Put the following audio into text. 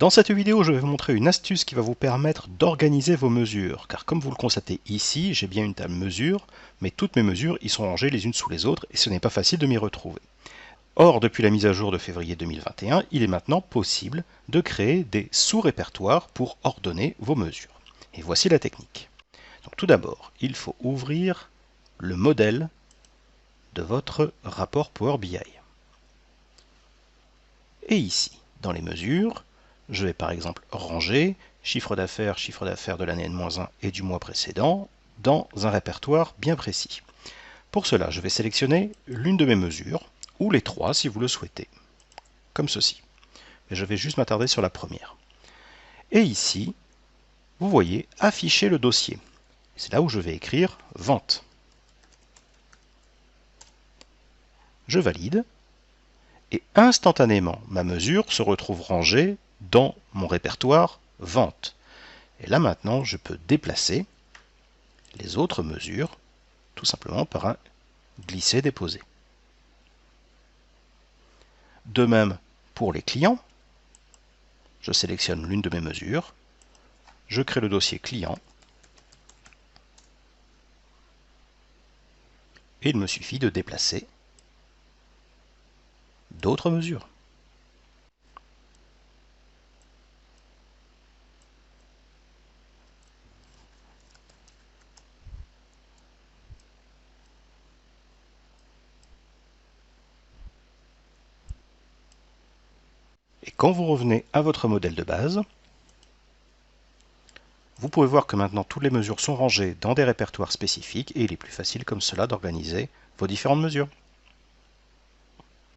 Dans cette vidéo, je vais vous montrer une astuce qui va vous permettre d'organiser vos mesures. Car comme vous le constatez ici, j'ai bien une table mesure, mais toutes mes mesures y sont rangées les unes sous les autres et ce n'est pas facile de m'y retrouver. Or, depuis la mise à jour de février 2021, il est maintenant possible de créer des sous-répertoires pour ordonner vos mesures. Et voici la technique. Donc, tout d'abord, il faut ouvrir le modèle de votre rapport Power BI. Et ici, dans les mesures, je vais par exemple ranger chiffre d'affaires de l'année N-1 et du mois précédent dans un répertoire bien précis. Pour cela, je vais sélectionner l'une de mes mesures, ou les trois si vous le souhaitez, comme ceci. Mais je vais juste m'attarder sur la première. Et ici, vous voyez afficher le dossier. C'est là où je vais écrire vente. Je valide. Et instantanément, ma mesure se retrouve rangée dans mon répertoire vente. Et là maintenant, je peux déplacer les autres mesures tout simplement par un glisser-déposer. De même pour les clients, je sélectionne l'une de mes mesures, je crée le dossier client et il me suffit de déplacer d'autres mesures. Et quand vous revenez à votre modèle de base, vous pouvez voir que maintenant toutes les mesures sont rangées dans des répertoires spécifiques et il est plus facile comme cela d'organiser vos différentes mesures.